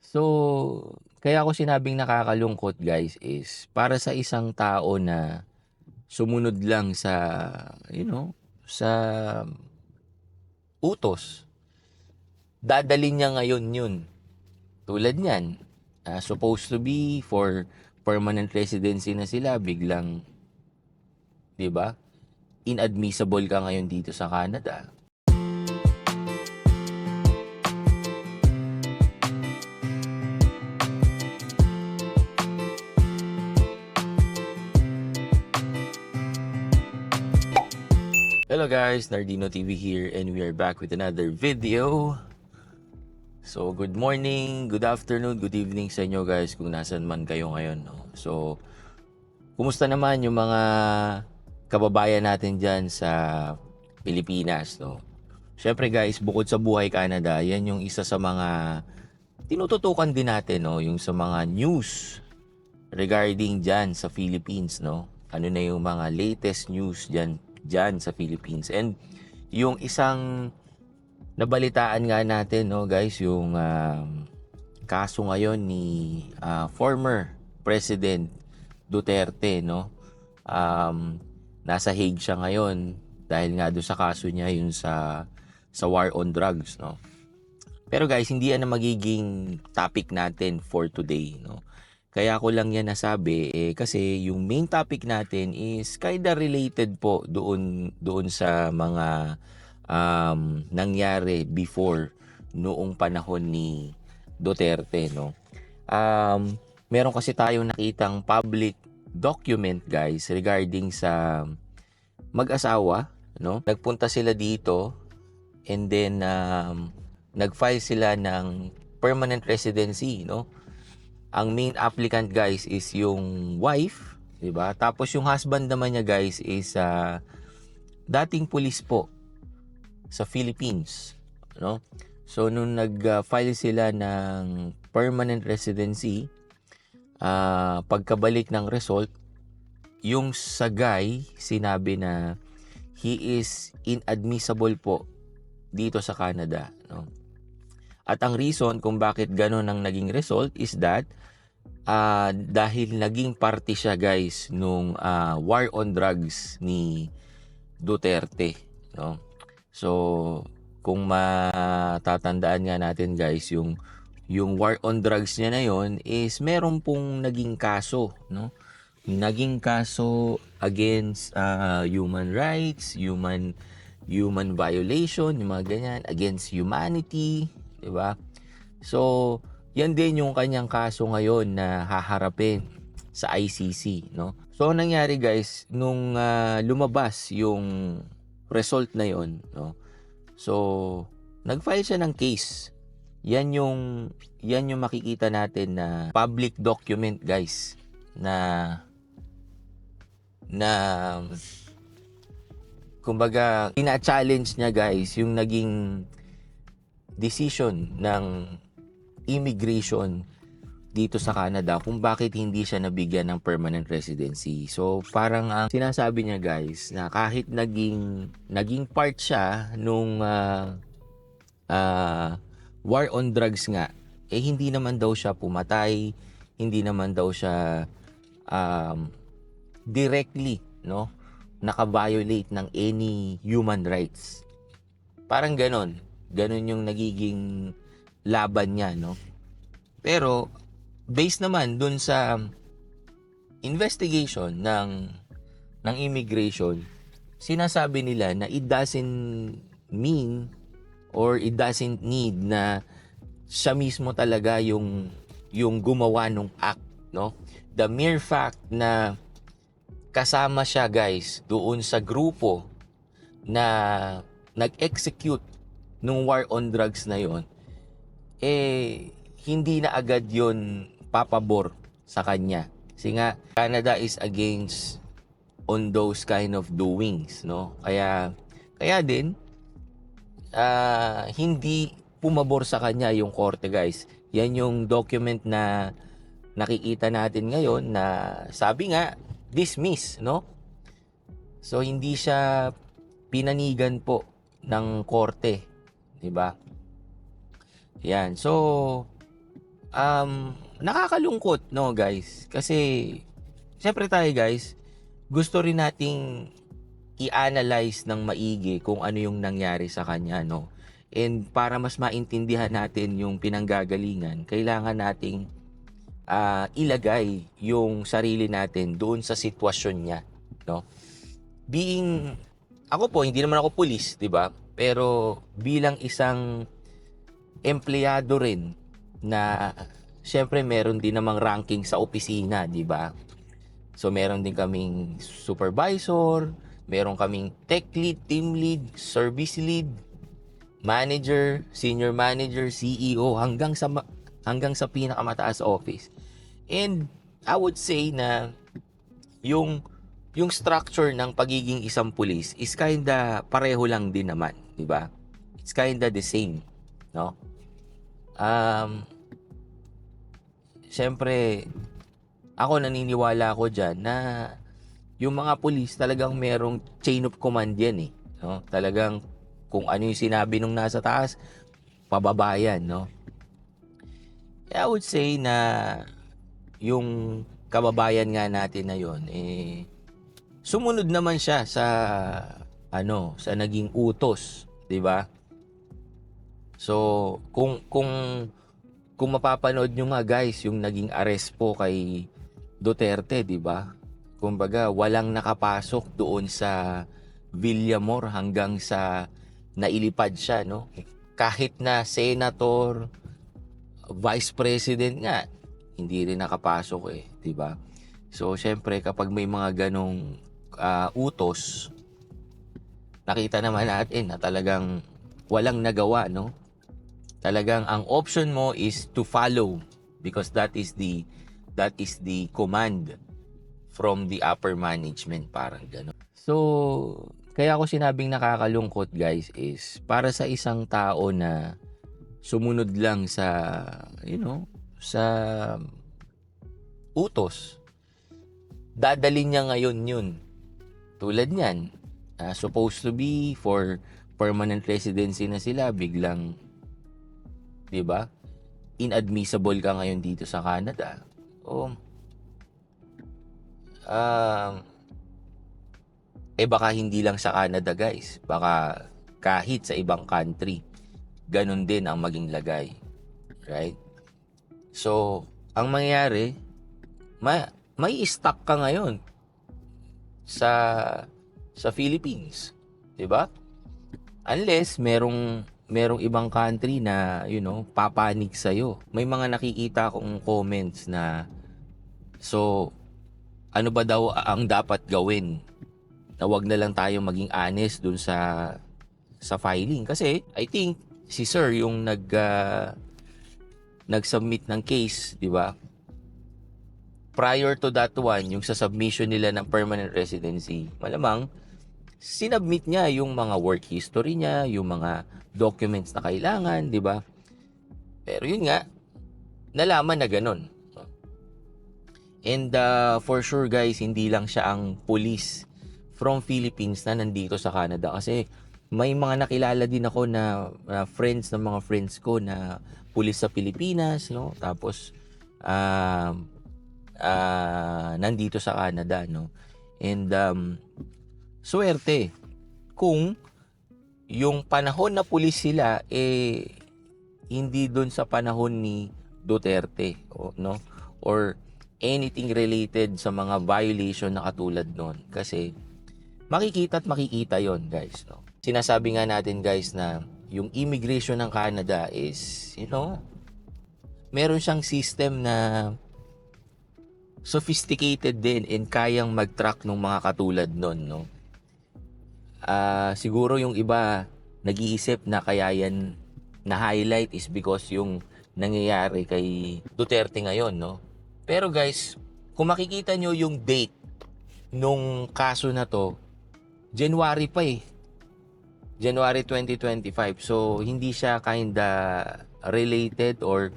So, kaya ko sinabing nakakalungkot guys is para sa isang tao na sumunod lang sa, sa utos, dadalhin niya ngayon yun. Tulad niyan, supposed to be for permanent residency na sila, biglang, 'di ba? Inadmissible ka ngayon dito sa Canada. Hello guys, Nardino TV here and we are back with another video. So, good morning, good afternoon, good evening sa inyo guys kung nasan man kayo ngayon. No? So, kumusta naman yung mga kababayan natin dyan sa Pilipinas? No? Siyempre guys, bukod sa Buhay Canada, yan yung isa sa mga tinututukan din natin, no? Yung sa mga news regarding dyan sa Philippines. No? Ano na yung mga latest news dyan sa Philippines. And yung isang nabalitaan nga natin, no guys, yung kaso ngayon ni former President Duterte, no. Nasa Hague siya ngayon dahil nga doon sa kaso niya yung sa war on drugs, no. Pero guys, hindi yan na magiging topic natin for today, no. Kaya ko lang yan nasabi kasi yung main topic natin is kinda related po doon sa mga nangyari before noong panahon ni Duterte, no. Meron kasi tayong nakitang public document guys regarding sa mag-asawa, no. Nagpunta sila dito and then nag-file sila ng permanent residency, no. Ang main applicant guys is yung wife, 'di ba? Tapos yung husband naman niya guys is dating pulis po sa Philippines, no? So nung nag-file sila ng permanent residency, pagkabalik ng result, yung sa guy sinabi na he is inadmissible po dito sa Canada, no? At ang reason kung bakit gano'n ang naging result is that dahil naging party siya guys nung war on drugs ni Duterte, no? So kung matatandaan nga natin guys, yung war on drugs niya na yon is meron pong naging kaso, no? Naging kaso against human rights, human violation, yung mga ganyan, against humanity, 'di ba? So, yan din yung kanyang kaso ngayon na haharapin sa ICC, no? So, ang nangyari guys, nung lumabas yung result na yon, no? So, nag-file siya ng case. Yan yung makikita natin na public document guys na kumbaga ina-challenge niya guys yung naging decision ng immigration dito sa Canada kung bakit hindi siya nabigyan ng permanent residency. So parang ang sinasabi niya guys na kahit naging part siya nung war on drugs nga, hindi naman daw siya pumatay, hindi naman daw siya directly, no, naka-violate ng any human rights. Parang ganon yung nagiging laban niya, no. Pero based naman dun sa investigation ng immigration, sinasabi nila na it doesn't mean or it doesn't need na siya mismo talaga yung gumawa ng act, no. The mere fact na kasama siya guys doon sa grupo na nag-execute nung war on drugs na yon, hindi na agad yon papabor sa kanya. Kasi nga, Canada is against on those kind of doings, no? Kaya din, hindi pumabor sa kanya yung korte guys. Yan yung document na nakikita natin ngayon na sabi nga, dismiss, no? So, hindi siya pinanigan po ng korte, 'di ba? Yan. So, Nakakalungkot, no, guys? Kasi, syempre tayo, guys, gusto rin nating i-analyze ng maigi kung ano yung nangyari sa kanya, no? And para mas maintindihan natin yung pinanggagalingan, kailangan nating ilagay yung sarili natin doon sa sitwasyon niya, no? Being, ako po, hindi naman ako pulis, di ba? Pero bilang isang empleyado rin na syempre meron din namang ranking sa opisina, di ba? So meron din kaming supervisor, meron kaming tech lead, team lead, service lead, manager, senior manager, CEO hanggang sa pinakamataas office. And I would say na yung structure ng pagiging isang pulis is kinda pareho lang din naman, di ba? It's kinda the same, no? Siyempre, ako naniniwala ako diyan na yung mga pulis talagang merong chain of command yan eh, no? Talagang kung ano yung sinabi nung nasa taas, pababa yan, no? I would say na yung kababayan nga natin na yon sumunod naman siya sa sa naging utos, 'di ba? So, kung mapapanood nyo nga guys, yung naging arrest po kay Duterte, 'di ba? Kumbaga, walang nakapasok doon sa Villamor hanggang sa nailipad siya, no? Kahit na senator, vice president nga, hindi rin nakapasok eh, 'di ba? So, syempre kapag may mga ganong utos, nakita naman natin na talagang walang nagawa, no? Talagang ang option mo is to follow because that is the command from the upper management, parang gano'n. So, kaya ako sinabing nakakalungkot guys is para sa isang tao na sumunod lang sa sa utos, dadalhin niya ngayon yun. Tulad niyan, supposed to be for permanent residency na sila, biglang, di ba? Inadmissible ka ngayon dito sa Canada. O, baka hindi lang sa Canada guys. Baka kahit sa ibang country, ganun din ang maging lagay. Right? So, ang mangyayari, may stuck ka ngayon sa Philippines, 'di ba? Unless merong ibang country na, papanik sa iyo. May mga nakikita akong comments na so ano ba daw ang dapat gawin? Na wag na lang tayo maging honest dun sa filing kasi I think si Sir yung nag-submit ng case, 'di ba? Prior to that one, yung sa submission nila ng permanent residency, malamang sinubmit niya yung mga work history niya, yung mga documents na kailangan, di ba? Pero yun nga, nalaman na ganun. And for sure guys, hindi lang siya ang police from Philippines na nandito sa Canada kasi may mga nakilala din ako na friends ng mga friends ko na police sa Pilipinas, no? Tapos nandito sa Canada, no? And swerte kung yung panahon na pulis sila hindi doon sa panahon ni Duterte, no? Or anything related sa mga violation na katulad noon kasi makikita yon guys, no? Sinasabi nga natin guys na yung immigration ng Canada is meron siyang system na sophisticated din and kayang mag-track ng mga katulad nun, no? Siguro yung iba nag-iisip na kaya yan na-highlight is because yung nangyayari kay Duterte ngayon, no? Pero guys, kung makikita nyo yung date nung kaso na to, January pa eh. January 2025. So, hindi siya kinda related or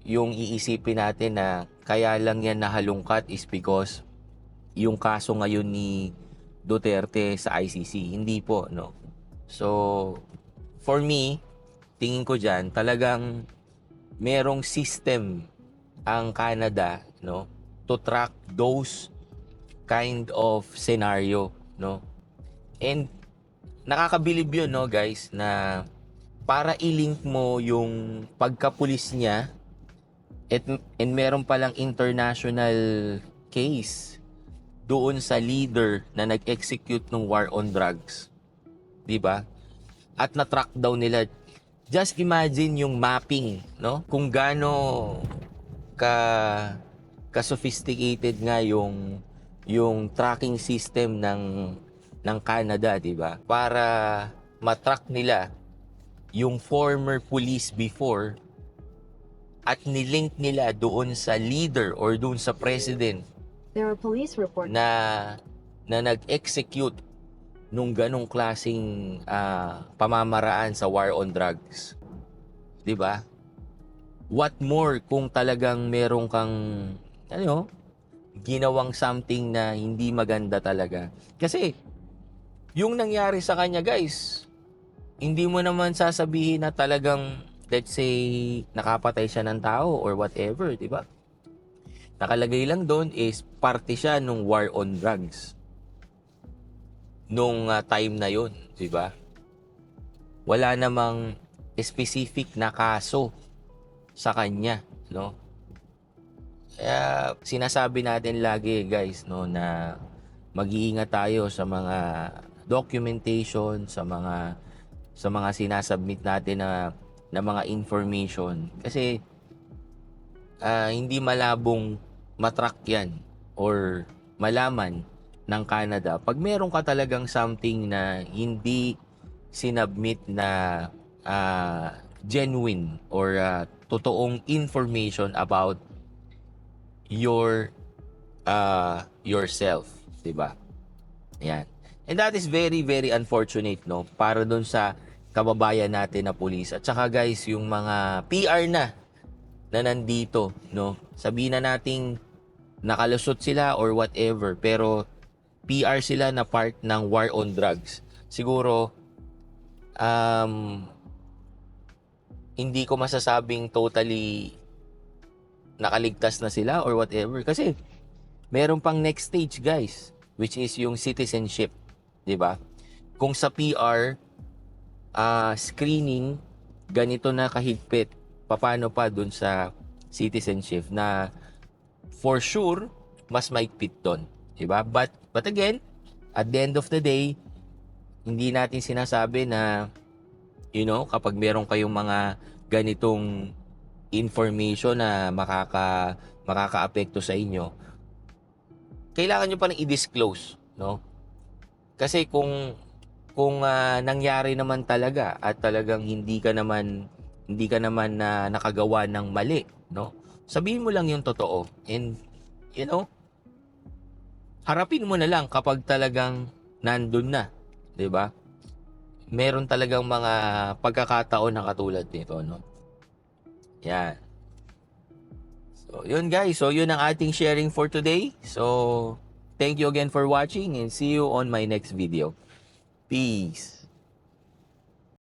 yung iisipin natin na kaya lang yan nahalungkat is because yung kaso ngayon ni Duterte sa ICC. Hindi po, no? So, for me, tingin ko dyan, talagang merong system ang Canada, no, to track those kind of scenario, no. And nakakabilib yun, no, guys, na para i-link mo yung pagkapulis niya and meron palang international case doon sa leader na nag-execute ng war on drugs. 'Di ba? At na-track daw nila. Just imagine yung mapping, no? Kung gaano ka sophisticated nga yung tracking system ng Canada, 'di ba? Para ma-track nila yung former police before at nilink nila doon sa leader or doon sa president There are police reports. na nag-execute nung ganong klaseng pamamaraan sa war on drugs. 'Di ba? What more kung talagang merong kang ginawang something na hindi maganda talaga. Kasi yung nangyari sa kanya, guys, hindi mo naman sasabihin na talagang, let's say, nakapatay siya ng tao or whatever, 'di ba? Nakalagay lang doon is parte siya nung war on drugs. Nung time na 'yon, 'di ba? Wala namang specific na kaso sa kanya, no? Kaya sinasabi natin lagi, guys, no, na mag-iingat tayo sa mga documentation, sa mga sinasubmit natin na mga information, kasi hindi malabong matrack yan or malaman ng Canada pag meron ka talagang something na hindi sinubmit na genuine or totoong information about yourself, 'di ba? Yan. And that is very very unfortunate, no, para doon sa kababayan natin na pulis. At saka, guys, yung mga PR na nandito, no, sabihin na nating nakalusot sila or whatever, pero PR sila na part ng war on drugs. Siguro hindi ko masasabing totally nakaligtas na sila or whatever, kasi meron pang next stage, guys, which is yung citizenship, 'di ba? Kung sa PR screening ganito na kahigpit, paano pa dun sa citizenship na for sure mas maigpit doon, 'di ba? But again, at the end of the day, hindi natin sinasabi na kapag meron kayong mga ganitong information na makakaapekto sa inyo, kailangan nyo pa rin i-disclose, no? Kasi kung nangyari naman talaga at talagang hindi ka naman na nakagawa ng mali, no? Sabihin mo lang yung totoo, and harapin mo na lang kapag talagang nandun na, 'di ba? Meron talagang mga pagkakataon na katulad nito, no? Yan. So, yun, guys. So, yun ang ating sharing for today. So, thank you again for watching and see you on my next video. Peace.